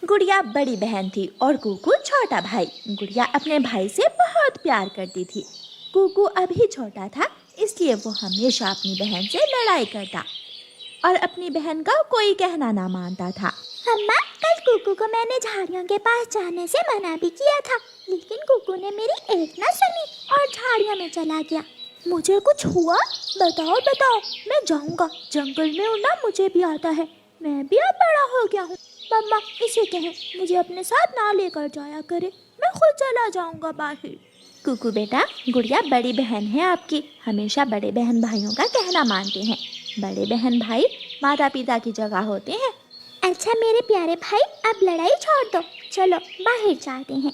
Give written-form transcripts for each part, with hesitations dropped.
गुड़िया बड़ी बहन थी और कुकू छोटा भाई। गुड़िया अपने भाई से बहुत प्यार करती थी। कुकू अभी छोटा था, इसलिए वो हमेशा अपनी बहन से लड़ाई करता और अपनी बहन का कोई कहना ना मानता था। अम्मा, कल कुकू को मैंने झाड़ियों के पास जाने से मना भी किया था, लेकिन कुकू ने मेरी एक ना सुनी और झाड़ियों में चला गया। मुझे कुछ हुआ? बताओ, मैं जाऊंगा। जंगल में उड़ना मुझे भी आता है, मैं भी अब बड़ा हो गया हूँ। मम्मा इसे कहें मुझे अपने साथ ना लेकर जाया करे, मैं खुद चला जाऊंगा बाहर। कुकू बेटा, गुड़िया बड़ी बहन है आपकी, हमेशा बड़े बहन भाइयों का कहना मानते हैं। बड़े बहन भाई माता पिता की जगह होते हैं। अच्छा मेरे प्यारे भाई, अब लड़ाई छोड़ दो, चलो बाहर जाते हैं।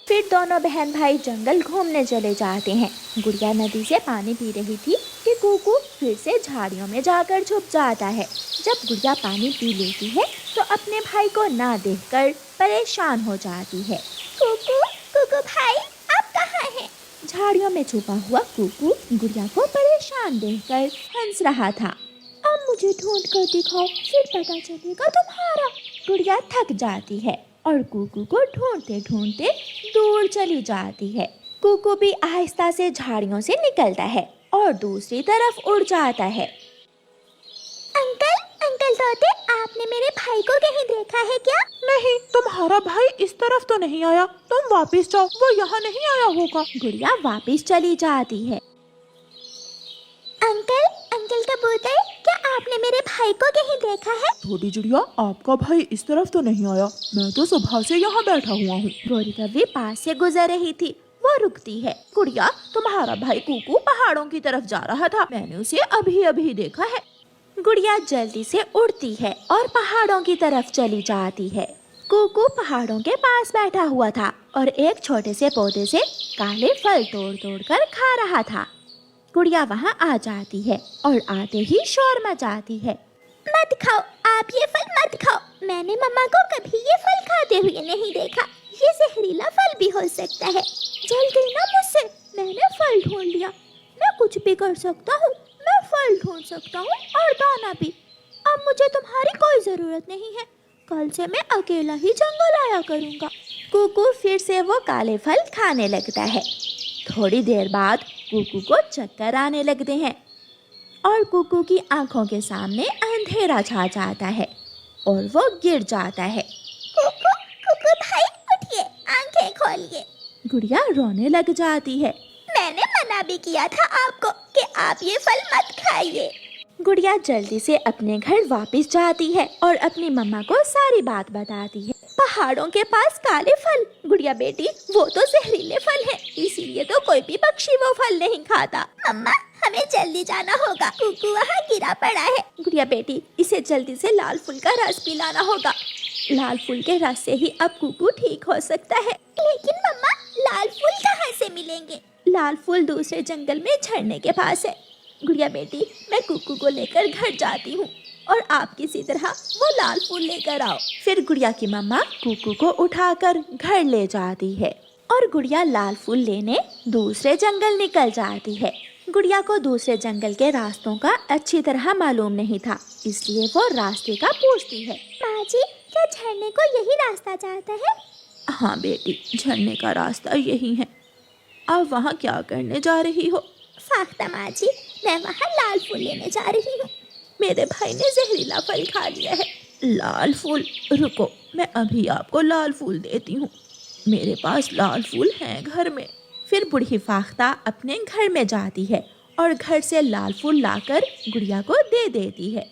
फिर दोनों बहन भाई जंगल घूमने चले जाते हैं। गुड़िया नदी से पानी पी रही थी कि कुकू फिर से झाड़ियों में जाकर छुप जाता है। जब गुड़िया पानी पी लेती है तो अपने भाई को ना देखकर परेशान हो जाती है। कुकू भाई, आप कहाँ हैं? झाड़ियों में छुपा हुआ कुकू गुड़िया को परेशान देखकर हंस रहा था। अब मुझे ढूंढ कर दिखाओ, फिर पता चलेगा तुम्हारा। गुड़िया थक जाती है और कुकू को ढूंढते ढूंढते दूर चली जाती है। कुकू भी आहिस्ता से झाड़ियों से निकलता है और दूसरी तरफ उड़ जाता है। अंकल तोते, आपने मेरे भाई को कहीं देखा है क्या? नहीं, तुम्हारा भाई इस तरफ तो नहीं आया, तुम वापस जाओ, वो यहाँ नहीं आया होगा। गुड़िया वापस चली जाती है। अंकल कबूतर, क्या आपने मेरे भाई को कहीं देखा है? छोटी चिड़िया, आपका भाई इस तरफ तो नहीं आया, मैं तो सुबह से यहाँ बैठा हुआ हूँ। गोरी कौवी पास से गुजर रही थी, वो रुकती है। गुड़िया, तुम्हारा भाई कुकू पहाड़ों की तरफ जा रहा था, मैंने उसे अभी अभी देखा है। गुड़िया जल्दी से उड़ती है और पहाड़ों की तरफ चली जाती है। कुकू पहाड़ों के पास बैठा हुआ था और एक छोटे से पौधे से काले फल तोड़ कर खा रहा था। गुड़िया वहाँ आ जाती है और आते ही शोर मचाती है। मत खाओ, आप ये फल मत खाओ, मैंने मम्मा को कभी ये फल खाते हुए नहीं देखा, ये जहरीला फल भी हो सकता है। जल गई ना मुझसे, मैंने फल ढूंढ लिया, मैं कुछ भी कर सकता हूँ, मैं फल ढूंढ सकता हूँ और दाना भी। अब मुझे तुम्हारी कोई जरूरत नहीं है, कल से मैं अकेला ही जंगल आया करूँगा। कुकू फिर से वो काले फल खाने लगता है। थोड़ी देर बाद कुकू को चक्कर आने लगते हैं और कुकू की आंखों के सामने अंधेरा छा जाता है और वो गिर जाता है। कुकू भाई उठिए, आंखें खोलिए। गुड़िया रोने लग जाती है। मैंने मना भी किया था आपको कि आप ये फल मत खाइए। गुड़िया जल्दी से अपने घर वापस जाती है और अपनी मम्मा को सारी बात बताती है। पहाड़ों के पास काले फल, गुड़िया बेटी वो तो जहरीले फल है, इसीलिए तो कोई भी पक्षी वो फल नहीं खाता। मम्मा हमें जल्दी जाना होगा, कुकू वहाँ गिरा पड़ा है। गुड़िया बेटी, इसे जल्दी से लाल फूल का रस पिलाना होगा, लाल फूल के रस से ही अब कुकू ठीक हो सकता है। लेकिन मम्मा, लाल फूल कहाँ से मिलेंगे? लाल फूल दूसरे जंगल में झरने के पास है। गुड़िया बेटी, मैं कुकू को लेकर घर जाती हूँ और आप किसी तरह वो लाल फूल लेकर आओ। फिर गुड़िया की मम्मा कुकू को उठाकर घर ले जाती है और गुड़िया लाल फूल लेने दूसरे जंगल निकल जाती है। गुड़िया को दूसरे जंगल के रास्तों का अच्छी तरह मालूम नहीं था, इसलिए वो रास्ते का पूछती है। माँ जी, क्या झरने को यही रास्ता जाता है? हाँ बेटी, झरने का रास्ता यही है। आप वहाँ क्या करने जा रही हो? फाख्ता माँ जी, मैं वहाँ लाल फूल लेने जा रही हूँ। मेरे भाई ने जहरीला फल खा लिया है। लाल फूल? रुको, मैं अभी आपको लाल फूल देती हूँ, मेरे पास लाल फूल हैं घर में। फिर बूढ़ी फाख्ता अपने घर में जाती है और घर से लाल फूल लाकर गुड़िया को दे देती है।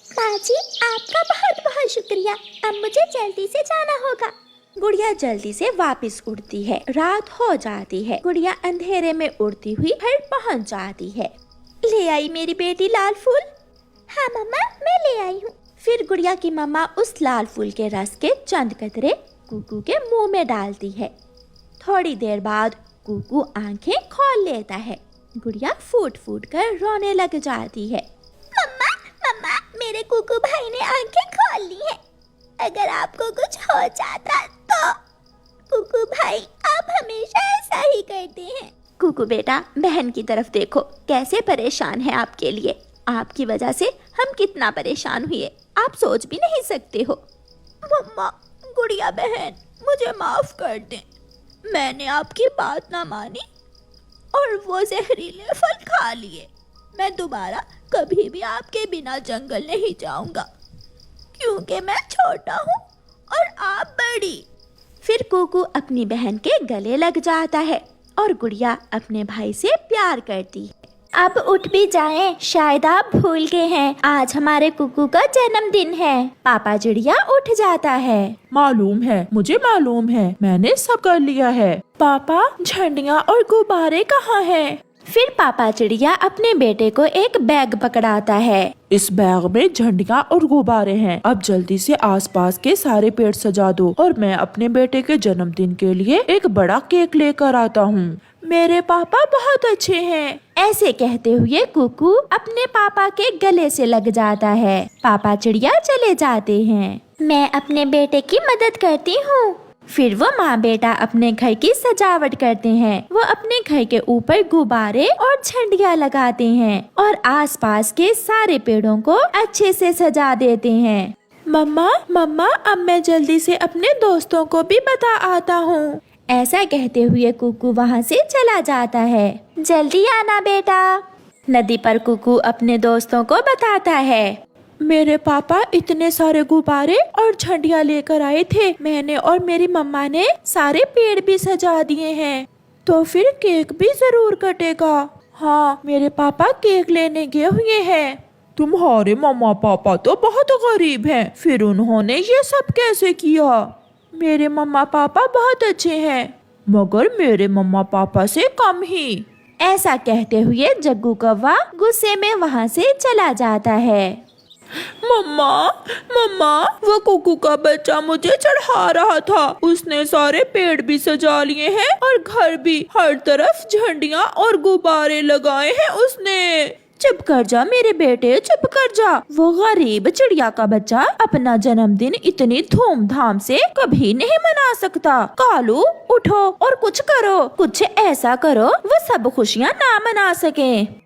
माँ जी, आपका बहुत बहुत शुक्रिया, अब मुझे जल्दी से जाना होगा। गुड़िया जल्दी से वापस उड़ती है। रात हो जाती है। गुड़िया अंधेरे में उड़ती हुई घर पहुँच जाती है। ले आई मेरी बेटी लाल फूल? हाँ मम्मा, मैं ले आई हूँ। फिर गुड़िया की मम्मा उस लाल फूल के रस के चंद कतरे कुकू के मुंह में डालती है। थोड़ी देर बाद कुकू आंखें खोल लेता है। गुड़िया फूट फूट कर रोने लग जाती है। मम्मा, मेरे कुकू भाई ने आंखें खोल ली हैं। अगर आपको कुछ हो जाता तो? कुकू भाई, आप हमेशा ऐसा ही करते हैं। कुकू बेटा, बहन की तरफ देखो, कैसे परेशान है आपके लिए। आपकी वजह से हम कितना परेशान हुए, आप सोच भी नहीं सकते हो। मम्मा, गुड़िया बहन, मुझे माफ कर दें, मैंने आपकी बात ना मानी और वो जहरीले फल खा लिए। मैं दोबारा कभी भी आपके बिना जंगल नहीं जाऊंगा, क्योंकि मैं छोटा हूँ और आप बड़ी। फिर कुकू अपनी बहन के गले लग जाता है और गुड़िया अपने भाई से प्यार करती है। अब उठ भी जाएं, शायद आप भूल गए हैं, आज हमारे कुकू का जन्मदिन है। पापा चिड़िया उठ जाता है। मालूम है, मुझे मालूम है, मैंने सब कर लिया है। पापा, झंडियाँ और गुब्बारे कहाँ हैं? फिर पापा चिड़िया अपने बेटे को एक बैग पकड़ाता है। इस बैग में झंडियाँ और गुब्बारे हैं। अब जल्दी से आसपास के सारे पेड़ सजा दो और मैं अपने बेटे के जन्मदिन के लिए एक बड़ा केक लेकर आता हूँ। मेरे पापा बहुत अच्छे हैं। ऐसे कहते हुए कुकू अपने पापा के गले से लग जाता है। पापा चिड़िया चले जाते हैं। मैं अपने बेटे की मदद करती हूँ। फिर वो माँ बेटा अपने घर की सजावट करते हैं। वो अपने घर के ऊपर गुब्बारे और झंडियाँ लगाते हैं और आसपास के सारे पेड़ों को अच्छे से सजा देते हैं। मम्मा, अब मैं जल्दी से अपने दोस्तों को भी बता आता हूँ। ऐसा कहते हुए कुकू वहाँ से चला जाता है। जल्दी आना बेटा। नदी पर कुकू अपने दोस्तों को बताता है। मेरे पापा इतने सारे गुब्बारे और झंडियाँ लेकर आए थे। मैंने और मेरी मम्मा ने सारे पेड़ भी सजा दिए हैं। तो फिर केक भी जरूर कटेगा। हाँ, मेरे पापा केक लेने गए हुए हैं। तुम्हारे मम्मा पापा तो बहुत गरीब हैं, फिर उन्होंने ये सब कैसे किया? मेरे मम्मा पापा बहुत अच्छे हैं, मगर मेरे मम्मा पापा से कम ही। ऐसा कहते हुए जग्गू कौवा गुस्से में वहाँ से चला जाता है। मम्मा, वो कुकू का बच्चा मुझे चढ़ा रहा था। उसने सारे पेड़ भी सजा लिए हैं और घर भी, हर तरफ झंडियाँ और गुब्बारे लगाए हैं उसने। चुप कर जा मेरे बेटे, चुप कर जा। वो गरीब चिड़िया का बच्चा अपना जन्मदिन इतनी धूमधाम से कभी नहीं मना सकता। कालू, उठो और कुछ करो, कुछ ऐसा करो वो सब खुशियाँ ना मना सके।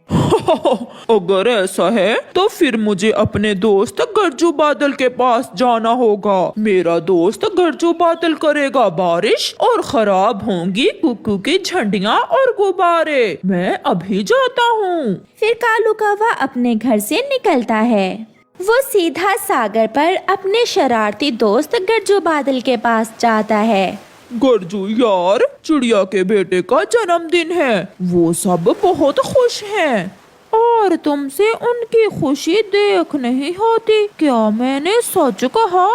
अगर ऐसा है तो फिर मुझे अपने दोस्त गरजू बादल के पास जाना होगा। मेरा दोस्त गरजू बादल करेगा बारिश और खराब होंगी कुकू की झंडियाँ और गुब्बारे। मैं अभी जाता हूँ। फिर कालू कौवा अपने घर से निकलता है। वो सीधा सागर पर अपने शरारती दोस्त गरजू बादल के पास जाता है। गरजू यार, चिड़िया के बेटे का जन्मदिन है, वो सब बहुत खुश हैं और तुमसे उनकी खुशी देख नहीं होती। क्या मैंने सच कहा?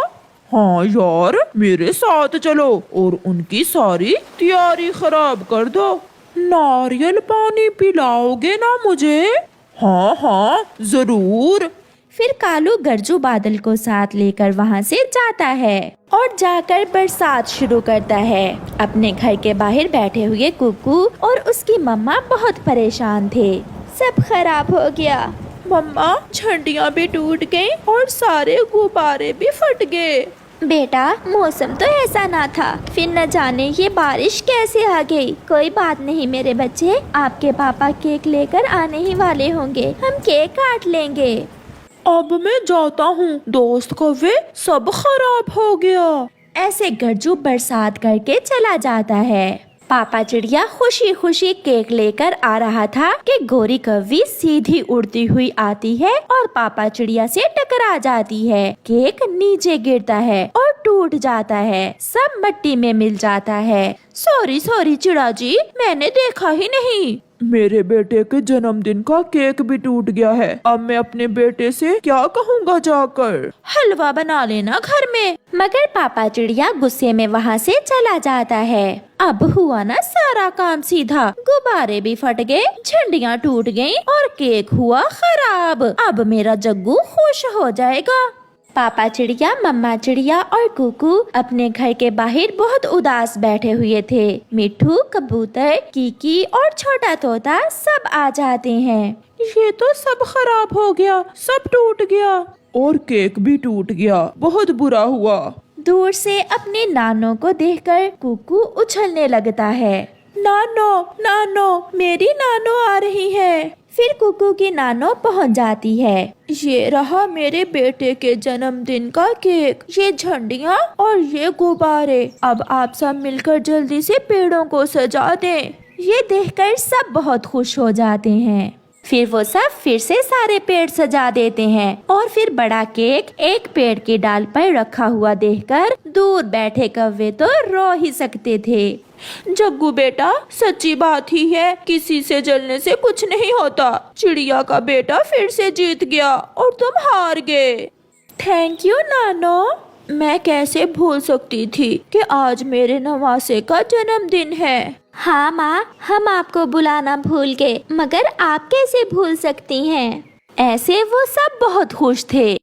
हाँ यार, मेरे साथ चलो और उनकी सारी तैयारी खराब कर दो। नारियल पानी पिलाओगे ना मुझे? हाँ, जरूर। फिर कालू गरजू बादल को साथ लेकर वहाँ से जाता है और जाकर बरसात शुरू करता है। अपने घर के बाहर बैठे हुए कुकू और उसकी मम्मा बहुत परेशान थे। सब खराब हो गया। मम्मा, झंडियाँ भी टूट गईं और सारे गुब्बारे भी फट गए। बेटा, मौसम तो ऐसा ना था, फिर न जाने ये बारिश कैसे आ गई। कोई बात नहीं मेरे बच्चे, आपके पापा केक लेकर आने ही वाले होंगे, हम केक काट लेंगे। अब मैं जाता हूँ, दोस्त कौवे, सब खराब हो गया। ऐसे गरजू बरसात करके चला जाता है। पापा चिड़िया खुशी खुशी केक लेकर आ रहा था कि गोरी कौवी सीधी उड़ती हुई आती है और पापा चिड़िया से टकरा जाती है। केक नीचे गिरता है और टूट जाता है, सब मिट्टी में मिल जाता है। सॉरी चिड़ा जी, मैंने देखा ही नहीं। मेरे बेटे के जन्मदिन का केक भी टूट गया है। अब मैं अपने बेटे से क्या कहूँगा जाकर? हलवा बना लेना घर में। मगर पापा चिड़िया गुस्से में वहाँ से चला जाता है। अब हुआ ना सारा काम सीधा, गुब्बारे भी फट गए, झंडियाँ टूट गईं और केक हुआ खराब। अब मेरा जग्गू खुश हो जाएगा। पापा चिड़िया, मम्मा चिड़िया और कुकू अपने घर के बाहर बहुत उदास बैठे हुए थे। मिट्ठू, कबूतर, कीकी और छोटा तोता सब आ जाते हैं। ये तो सब खराब हो गया, सब टूट गया और केक भी टूट गया, बहुत बुरा हुआ। दूर से अपने नानों को देखकर कुकू उछलने लगता है। नानो, मेरी नानो आ रही है। फिर कुकू की नानो पहुंच जाती है। ये रहा मेरे बेटे के जन्मदिन का केक, ये झंडियाँ और ये गुब्बारे। अब आप सब मिलकर जल्दी से पेड़ों को सजा दें। ये देखकर सब बहुत खुश हो जाते हैं। फिर वो सब फिर से सारे पेड़ सजा देते हैं और फिर बड़ा केक एक पेड़ की डाल पर रखा हुआ देखकर दूर बैठे कौवे तो रो ही सकते थे। जग्गू बेटा, सच्ची बात ही है, किसी से जलने से कुछ नहीं होता। चिड़िया का बेटा फिर से जीत गया और तुम हार गए। थैंक यू नानो। मैं कैसे भूल सकती थी कि आज मेरे नवासे का जन्मदिन है। हाँ माँ, हम आपको बुलाना भूल गए, मगर आप कैसे भूल सकती हैं। ऐसे वो सब बहुत खुश थे।